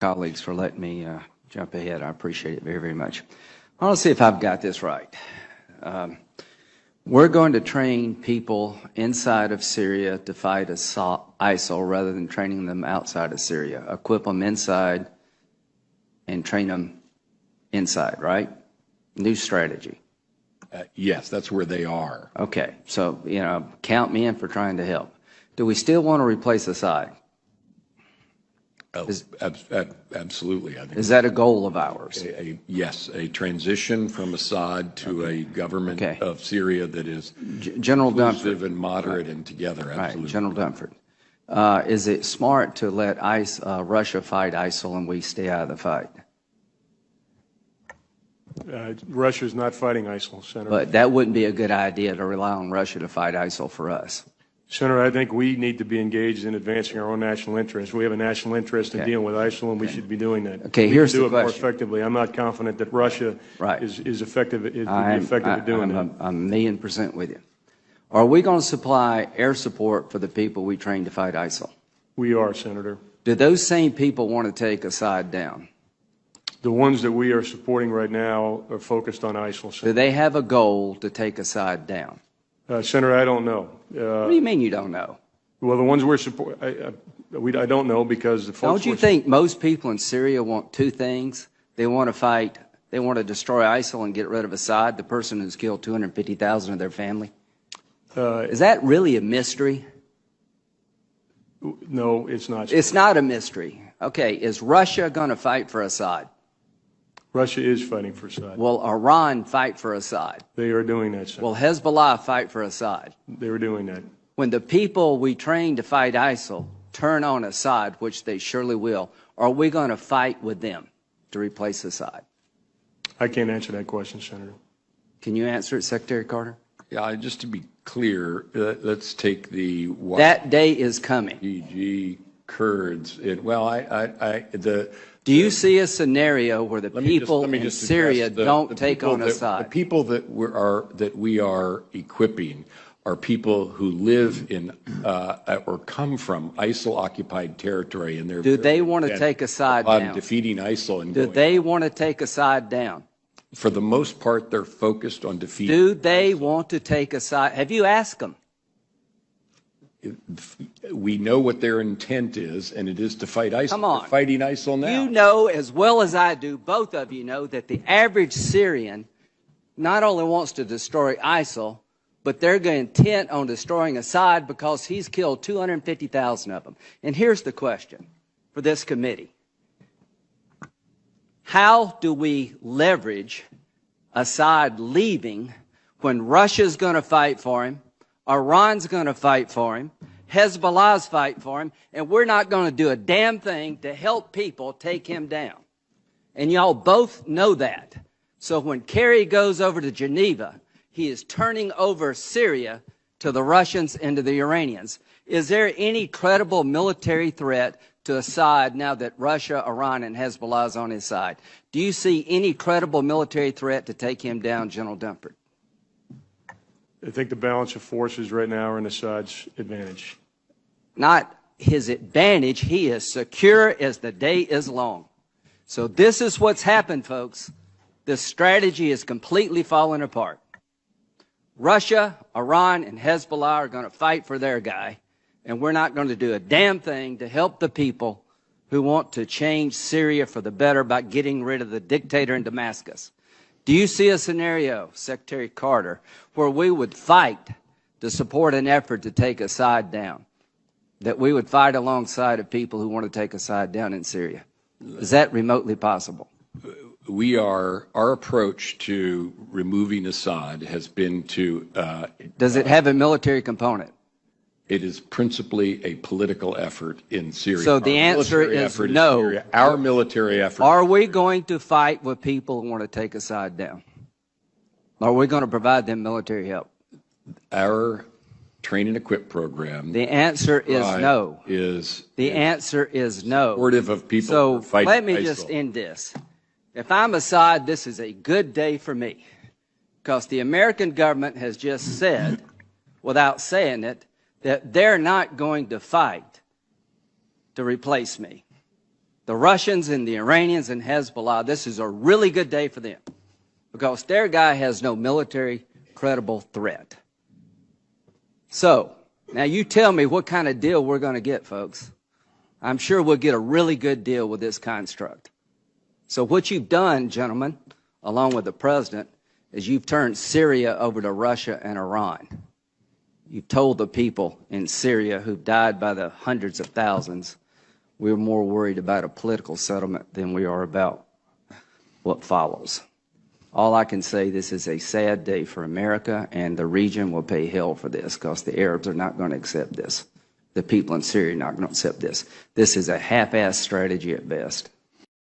colleagues for letting me jump ahead. I appreciate it very, very much. I want to see if I've got this right. We're going to train people inside of Syria to fight ISIL rather than training them outside of Syria. Equip them inside and train them inside, right? New strategy. Yes, that's where they are. Okay, so, count me in for trying to help. Do we still want to replace Assad? Absolutely. I think is that a goal of ours? Yes, a transition from Assad to a government of Syria that is inclusive and moderate and together. Absolutely. Right, General Dunford. Is it smart to let Russia fight ISIL and we stay out of the fight? Russia is not fighting ISIL, Senator. But that wouldn't be a good idea to rely on Russia to fight ISIL for us. Senator, I think we need to be engaged in advancing our own national interests. We have a national interest in dealing with ISIL, and we should be doing that. Okay, here's the question. We can do it more effectively. I'm not confident that Russia is effective at doing that. I'm 1,000,000% with you. Are we going to supply air support for the people we train to fight ISIL? We are, Senator. Do those same people want to take Assad down? The ones that we are supporting right now are focused on ISIL. Senator. Do they have a goal to take Assad down? Senator, I don't know. What do you mean you don't know? Well, the ones we're supporting, I don't know because the folks. Don't you think most people in Syria want two things? They want to fight, they want to destroy ISIL and get rid of Assad, the person who's killed 250,000 of their family? Is that really a mystery? No, it's not. It's not a mystery. Okay, is Russia going to fight for Assad? Russia is fighting for Assad. Will Iran fight for Assad? They are doing that, Senator. Will Hezbollah fight for Assad? They were doing that. When the people we train to fight ISIL turn on Assad, which they surely will, are we going to fight with them to replace Assad? I can't answer that question, Senator. Can you answer it, Secretary Carter? Yeah, just to be clear, let's take the that day is coming. YPG Kurds. Do you see a scenario where the people in Syria don't take on Assad? The people that we are equipping are people who live in or come from ISIL-occupied territory, and they're. Do they want to take Assad down? Defeating ISIL and. Do they want to take Assad down? For the most part, they're focused on defeating. Do they want to take Assad? Have you asked them? We know what their intent is, and it is to fight ISIL. Come on. They're fighting ISIL now. You know as well as I do, both of you know, that the average Syrian not only wants to destroy ISIL, but they're intent on destroying Assad because he's killed 250,000 of them. And here's the question for this committee. How do we leverage Assad leaving when Russia's going to fight for him, Iran's going to fight for him, Hezbollah's fight for him, and we're not going to do a damn thing to help people take him down? And y'all both know that. So when Kerry goes over to Geneva, he is turning over Syria to the Russians and to the Iranians. Is there any credible military threat to Assad now that Russia, Iran, and Hezbollah is on his side? Do you see any credible military threat to take him down, General Dunford? I think the balance of forces right now are in Assad's advantage. Not his advantage. He is secure as the day is long. So this is what's happened, folks. The strategy is completely falling apart. Russia, Iran, and Hezbollah are going to fight for their guy, and we're not going to do a damn thing to help the people who want to change Syria for the better by getting rid of the dictator in Damascus. Do you see a scenario, Secretary Carter, where we would fight to support an effort to take Assad down, that we would fight alongside of people who want to take Assad down in Syria? Is that remotely possible? Our approach to removing Assad has been to. Does it have a military component? It is principally a political effort in Syria. So the answer is no. Our military effort. Are we going to fight with people who want to take Assad down? Are we going to provide them military help? Our train and equip program. The answer is no. The answer is no. Supportive of people who fight So let me ISIL. just end this. If I'm Assad, this is a good day for me, because the American government has just said, without saying it, that they're not going to fight to replace me. the Russians and the Iranians and Hezbollah, this is a really good day for them because their guy has no military credible threat. So, now you tell me what kind of deal we're going to get, folks. I'm sure we'll get a really good deal with this construct. So what you've done, gentlemen, along with the president, is you've turned Syria over to Russia and Iran. You've told the people in Syria who've died by the hundreds of thousands, we're more worried about a political settlement than we are about what follows. All I can say, this is a sad day for America, and the region will pay hell for this because the Arabs are not going to accept this. The people in Syria are not going to accept this. This is a half-assed strategy at best.